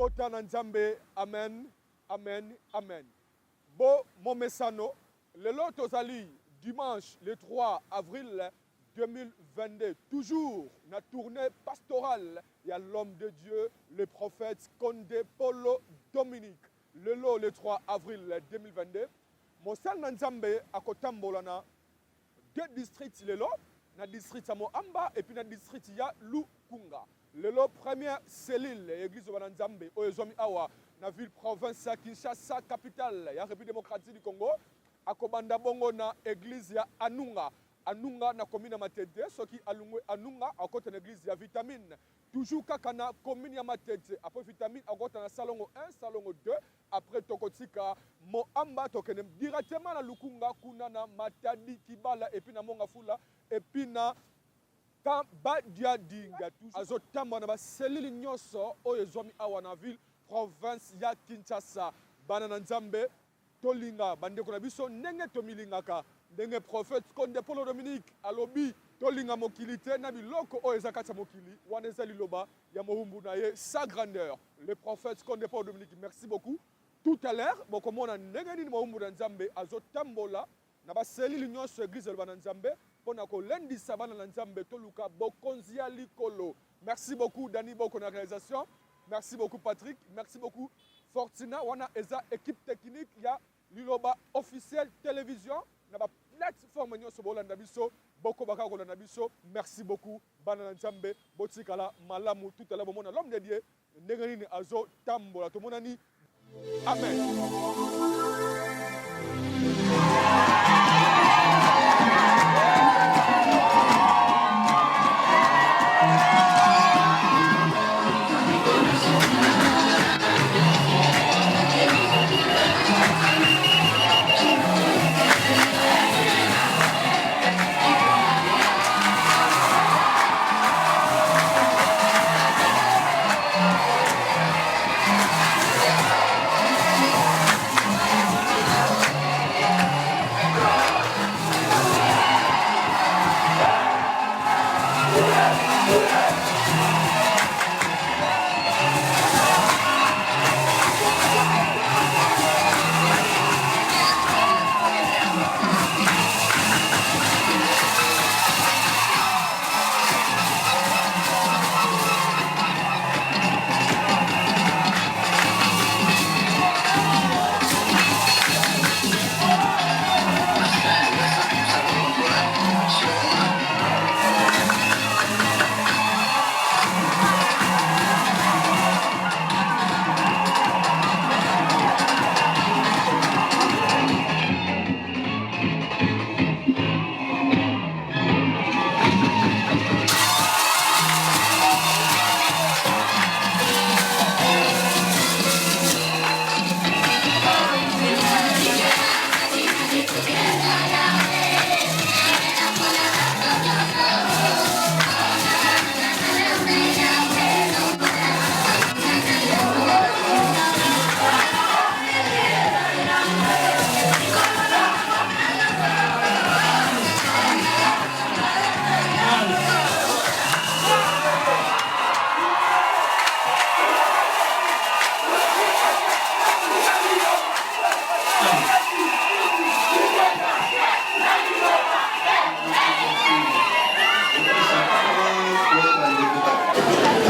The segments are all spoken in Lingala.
libota na nzambe. Amen, amen, amen. Bo momesano, le lot tozali dimanche le 3 avril 2022, toujours na tournée pastorale, il y a l'homme de Dieu, le prophète Condé Polo Dominique. Le lot le 3 avril 2022, Mosal Nanzambe à Kotambolana, deux districts le lot, na district Samo Amba et puis na district ya Lukunga. Le lot première cellule, l'église de Nanzambe, Oezomi Awa, na ville province ya Kinshasa, capitale, ya République démocratique du Congo, à Kobanda Bongo na église ya Anunga. Anunga na commune ya Matete, ce qui alungwe Anunga à côté de l'église ya Vitamine. Toujours kakana commune ya Matete, après Vitamine à côté na salongo 1, salongo 2, après Tokotika, Moamba tokene directement na Lukunga kuna na Matadi Kibala et puis na Mongafula et puis na Kambadia Dinga. Azotamba na ba selili nyoso oyo zomi awa na ville province ya Kinshasa. Bana na Nzambe tolinga bandeko na biso ndenge tomilingaka. Ndenge prophète Condé Polo Dominique alobi tolinga mokili te na biloko oyo ezakata mokili wana ezali loba ya mohumbu na ye sa grandeur. Le prophète Condé Polo Dominique, merci beaucoup. Tout à l'heure bokomona ndenge nini mohumbu na Nzambe azotambola na ba selili nyonso église ya bana Nzambe pona ko lundi sabana na Nzambe toluka bokonzi ya likolo. Merci beaucoup Dani Boko na réalisation. Merci beaucoup Patrick, merci beaucoup Fortina wana eza équipe technique ya Liloba officiel télévision na ba plateforme nyonso bolanda biso boko baka kolanda biso. Merci beaucoup bana Nzambe botikala malamu tout à l'heure bomona l'homme de Dieu ndenge nini azo tambola to monani. Amen.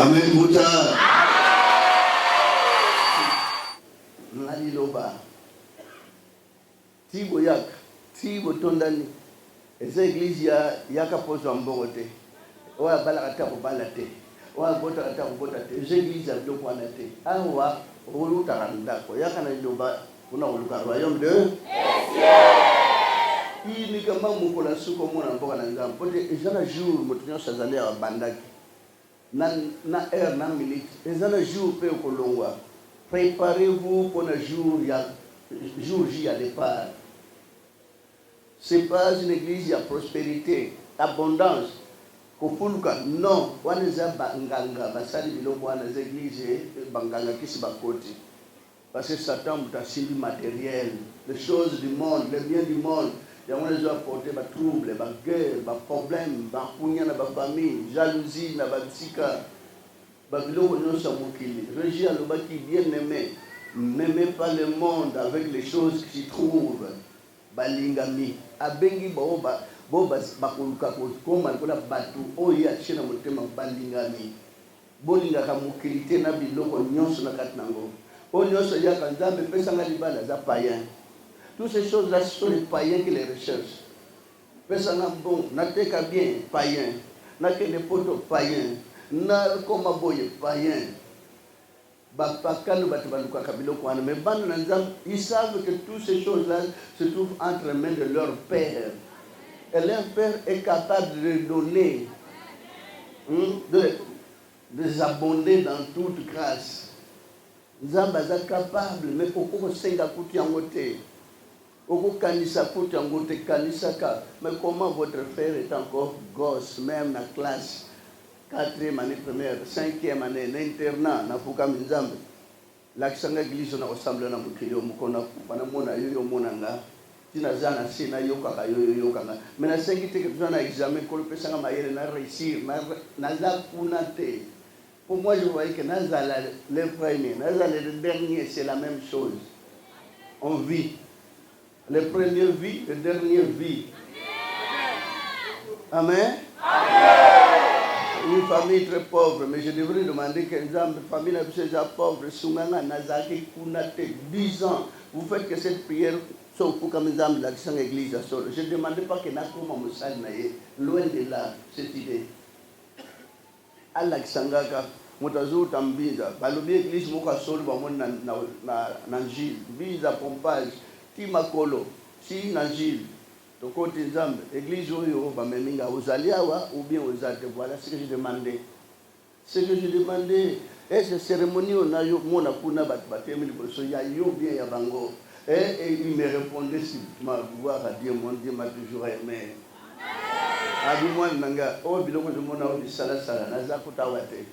Amen Buta. Naliloba. Tibo yak, tibo tondani. Eza église yaka pozo mbongo te. Oya bala kata ko bala te. Oya bota kata ko bota te. Eza église ya doko wana te. Awa oluta randa ko yaka naliloba una oluka royaume de Ini kama mukola suko mona mboka na ngambo. Pote ezana jour motunyo sazali ya bandaki. Na heure, na minute. Et un jour, préparez-vous pour un jour J à départ. Ce n'est pas une église, il y a prospérité, abondance. Non, on est à Banganga, Basali Biloko, on est église, Banganga qui se bakoti. Parce que Satan a suivi matériel, les choses du monde, les biens du monde. Il y a des apporté des troubles, des guerres, des problèmes, des familles, jalousie, des psychiques. Babylone nyonso mokili. Régie alobaki bien aimé. N'aimez pas le monde avec les choses qui s'y trouvent. Balingami. Abengi baoba bakoluka koma kola batu oyo achina motema balingami. Bolingaka mokili te na biloko nyonso na kati nango. Oyo nyonso yaka Nzambe pesanga libala za païen. Toutes ces choses-là, ce sont les païens qui les recherchent. Pesanga bon, nateka bien, païen. Nakele poto païen. Na koma boye païen. Mais ils savent que toutes ces choses-là se trouvent entre les mains de leur père. Et leur père est capable de donner, de les abonder dans toute grâce. Nzamba est capable, mais pourquoi senga kuti angote? Pourquoi kanisa kuti angote kanisaka? Mais comment votre frère est encore gosse, même dans la classe? 4e année première, 5e année, l'internat, na fuka Nzambe. L'accent église na ressemble na mukilo mukona pana mona yoyo monanga. Tina zana sina yoka yoka. Mais na sengite que besoin na examen ko le pesanga mayele na réussir, na za kunate. Pour moi je voyais que nazala le premier, nazala le dernier, c'est la même chose. On vit. Le premier vit, le dernier vit. Amen. Amen. Une famille très pauvre, mais je devrais demander qu'une famille déjà pauvre, Sunganga, Nazaki, Kunate, 10 ans, vous faites que cette prière soit pour comme l'action église à Solo. Je ne demandais pas que Nakuma Moussal Naye, loin de là, cette idée. À l'Axangaka, Moutazo Tambiza, Balobi église Moka Solo, Nanjil, Biza Pompage, Timakolo, Si Nanjil. Donc, l'église ou bien aux altes, voilà ce que je demandais. Ce que je demandais, et cette cérémonie, on a eu mon apuna batbaté, mais il y a eu bien Yabango. Et il me répondait, si ma gloire à Dieu, mon Dieu m'a toujours aimé. Abimouan Nanga, oh, biloko de mon audi salasala, Nazakuta Wate.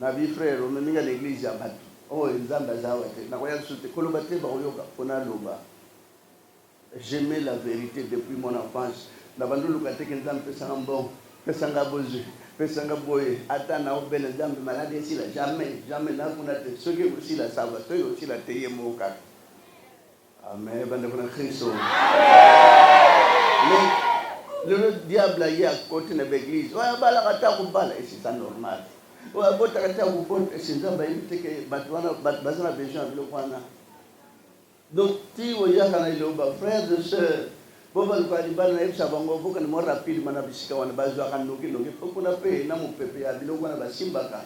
Nabi frère, on m'a l'église à battre. Oh, ils ont bazawate. Nakoya soute, Kolobate Baroyoka, Fona Loba. J'aimais la vérité depuis mon enfance. Nabandou lukate kenzam pesanga bon, pesanga bozu, pesanga boye. Ata na obele nzam malade ici là jamais na kuna te. Ceux qui aussi la savent, ceux aussi la teye moka. Amen. Bande kuna Christ. Mais le diable a eu à côté de l'église. Ouais, bala kata kubala et c'est ça normal. Ouais, bota kata kubota et c'est nzamba yite ke batwana bazana besoin de le kwana. Donc, si vous avez un frère de soeur, vous avez un sabango, vous avez un rapide, vous avez un noki, vous avez un pepe, vous avez un simbaka,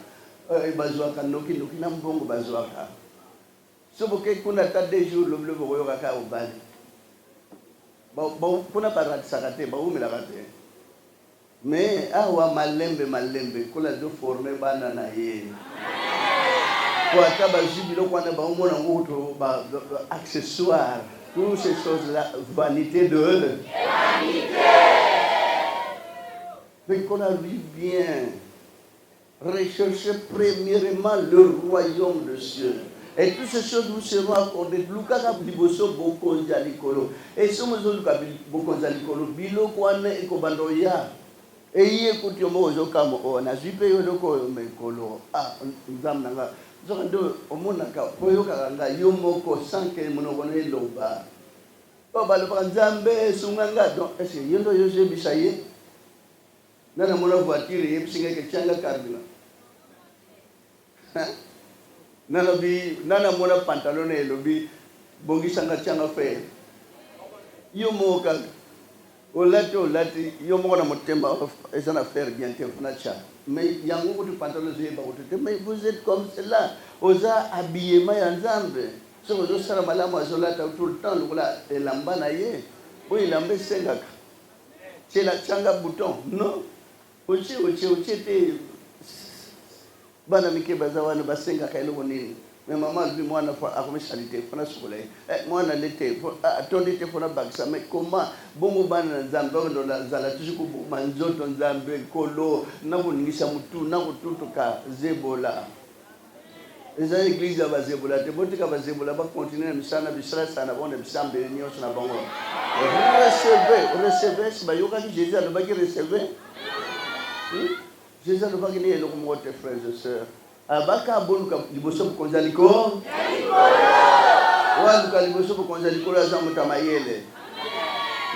vous avez un noki, vous avez un bongo bazoaka. Si vous avez un des jours, vous avez un bal. Vous n'avez pas de sarate, vous avez un mais, ah, malembe, vous avez formé banana. Accessoires, toutes ces choses-là, vanité de eux. Mais qu'on a vu bien, rechercher premièrement le royaume de Dieu. Et toutes ces choses vous seront accordées. Et si vous avez beaucoup bilo kwane ekobandoya. Et écoute, yo kamo ona zipe yo loko mekolo. Ah, nzamnanga. Zondo omonaka poyoka nga yomoko sanke monokone loba. Oba le Nzambe sunganga donc est-ce que yondo yose bisaye. Nana mona voiture yebsinga ke changa carbina. Nana mona pantalon e lobi bongi sanga changa fe. Yomoka olati yomoko na motemba ezana faire bien te fnacha. Mais yango du pantalon mais vous êtes comme cela. Osa habillement ya Nzambe. So vous sala malamu azola tout le temps lokola elamba na ye. Bo elamba sengaka. C'est la changa bouton. Non. Oche te bana mike bazawana basengaka eloko nini. Mais maman lui moi na fa akomesalité fona soleil. Moi na l'été attendez te fona baksa mais comment bongo bana Nzambe ndo zala toujours ko manzoto Nzambe kolo na boningisa mutu na kututuka zebola. Les églises à Bazebola, te botika Bazebola va continuer à misana bisala sana bonne bisambe nyos na bongo. Recevez, si bayoka Jésus a le baki recevez. Jésus ne va pas gagner le mot tes frères et sœurs. Abaka boluka liboso konzaliko. Wa liboso konzaliko la zamu tamayele.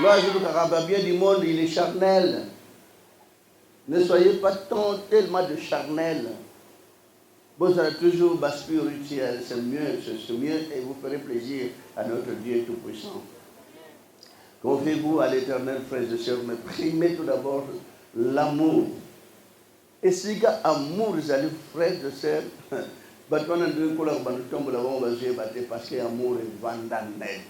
L'oiseau de bien du monde, il est charnel. Ne soyez pas tellement de charnel. Vous avez toujours bas spirituel, c'est mieux, et vous ferez plaisir à notre Dieu Tout-Puissant. Confiez-vous à l'Éternel, frères et sœurs, mais primez tout d'abord l'amour. Et si vous avez amour, vous allez, frères et sœurs, parce que l'amour est vandanet.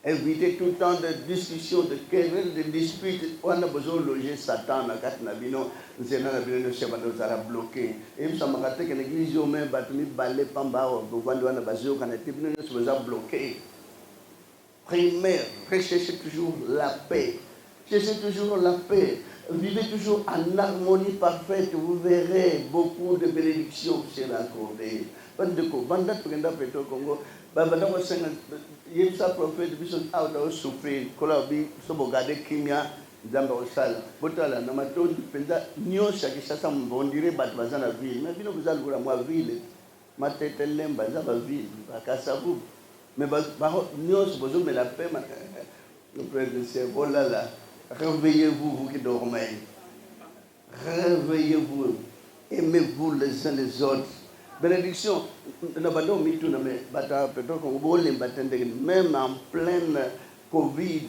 Évitez tout le temps de discussions, de querelles, de disputes. On a besoin de loger Satan dans le nabino, nous allons bloquer. Et nous sommes que l'église même balé pamba, bloqué. Primaire, recherchez toujours la paix. Cherchez toujours la paix. Vivez toujours en harmonie parfaite. Vous verrez beaucoup de bénédictions qui seront accordées. Il y a prophète qui souffrir. Kimia. Nzamba osala botala na matondi penza nyosha kisasa mbondire batu bazana ville mais bino kuzala kula mwa ville matete lemba nzaba ville bakasabu mais ba nyosha bozo me la paix le président voilà là réveillez-vous vous qui dormez, réveillez-vous, aimez-vous les uns les autres. Bénédiction même en pleine Covid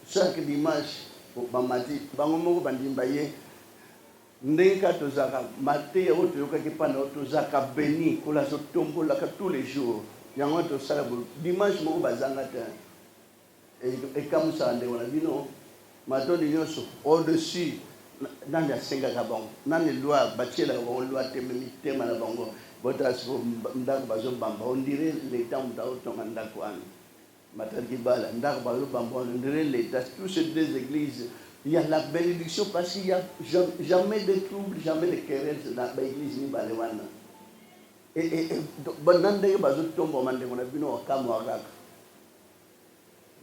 chaque dimanche bamati bangomoko bandimbaye ndeka tozaka maté otoyokaki pana tozaka béni kola sotombolaka tous les jours yango tosala dimanche moko bazanga te ekamusaka ndeko na bino matondi nyonso au-dessus nani asengaka bango nani loi batielaka bango loi teme mitema na bango botasiko ndako bazobamba ondire leta moto aotonga ndako wana mataki bala ndako bazobamba ondire leta tous ces deux églises il y a la bénédiction parce qu'il y a jamais de trouble jamais de querelle dans l'église mibale wana et banandeke bazotomba mandeko na bino wakamwa kaka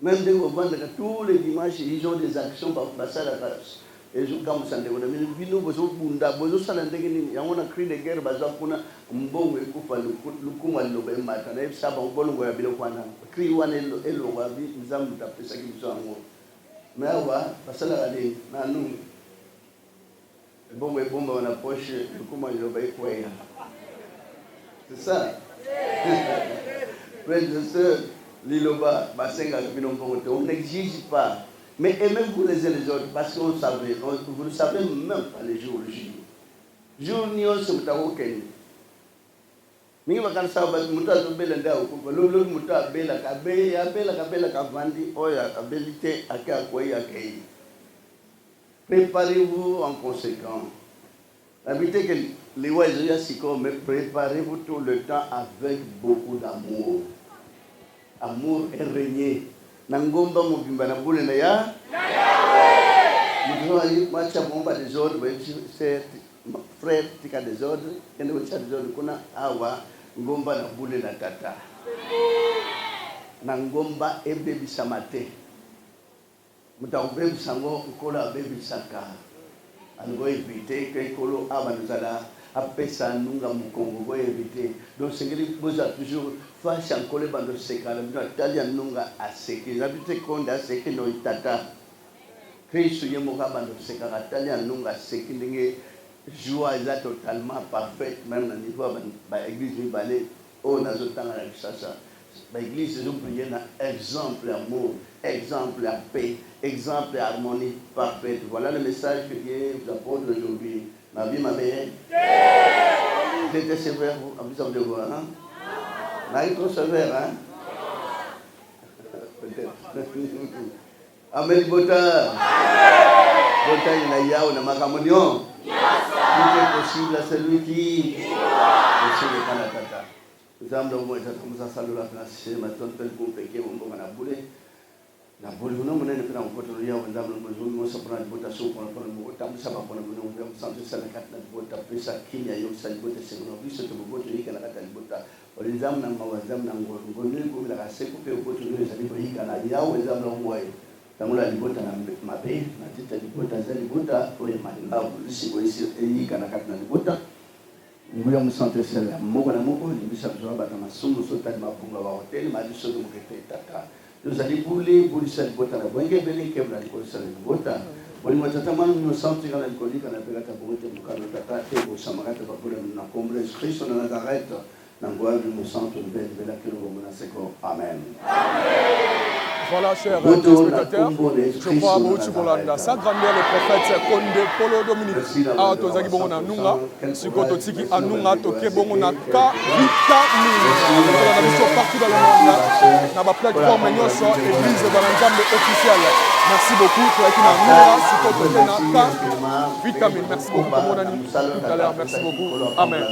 même dès qu'on vend tous les dimanches ils ont des actions ça la place et je comme ça ndeko na bino bozo bunda bozo sala ndenge nini yango na cri de guerre bazakuna mbongo ekufa lukuma lobe mata na saba ngolongo ya bilo kwana cri wana elo wa bi nzambu tapesa kibiso ngo mais awa basala kale na nu bongo ebomba na poche lukuma lobe kwaya c'est ça frères et sœurs Liloba, on n'exige pas. Mais aimez-vous les uns les autres parce qu'on savait, vous ne savez même pas les jours le jour. Jour ni on se met à aucun. Mingi makan sahabat muta to bela nda ko lolo muta bela ka vandi oya abilité aka koy akay. Préparez-vous en conséquent. Habitez que les oiseaux ya siko mais préparez-vous tout le temps avec beaucoup d'amour. Amour est régné. Nangomba mobimba na boule na ya Yahweh. Macha bomba des ordres, c'est frère tika des ordres, et nous des ordres kuna awa ngomba na boule na tata. Nangomba ebe bisamate. Mutaube bisango kola bebe saka. Ango éviter que kolo abanzala apesa nunga mukongo go éviter. Donc c'est que vous avez toujours face en colère bando sekala Natalia nunga aseki habite konda aseki no itata Christ yemoka bando sekala Natalia nunga aseki ndenge joie est totalement parfaite même na niveau ba église ni balé o nazotanga na kisasa ba église nous prier na exemple amour exemple la paix exemple harmonie parfaite. Voilà le message que Dieu vous apporte aujourd'hui. Ma vie ma mère j'étais sévère en plus de voir hein. Marie trop sévère, hein? Peut-être. Amen, Bota. Bota, il y a Yahweh, on a Makamonion. Tout est possible à celui qui est possible à la tata. Nous avons le comme ça, salut la place. Maintenant, tel qu'on fait, on va bouler. La boule, nous avons un côté de Yahweh, nous avons besoin de se prendre une votation pour le Bota. Nous savons qu'on a besoin de sentir ça, la carte de Bota, puis ça, qui y a eu ça, le Bota, c'est une vie, c'est le Bota, il y a la carte de Bota. Olizam na mawazam na ngoni ko la kase ko pe ko tuni za lipo hika na yao wezam na ngoi tango la libota na mabe na tita libota za libota oyo malinga bulisi boisi eyi kana kati na libota nguya musante sele moko na moko ni bisa besoin bata masumu sota ma bunga wa hotel ma diso de mukete tata nous allons bouler bulisa libota na bwenge bele kebla libota libota boli matata manu no santi kana liboli kana pelata bote mukalo tata te bo samarata bakula na kombre Kristo na Nazareth na ngwa du musanto de bela kelo mona seko amen. Voilà, chers téléspectateurs, je crois à Bouchi Bolanda. Sa grandeur, le prophète Konde Polo Dominique. Ah, Tozagi Bongona Nunga, Sikoto Tiki Anunga, Toke Bongona Ka, Vitamine. On a vu partout dans le monde, dans la plateforme Nyoso, église Balanzambe officielle. Merci beaucoup, tu as été dans Nunga, Sikoto Tena Ka, Vitamine. Merci beaucoup, comme on a dit tout à l'heure. Merci beaucoup. Amen.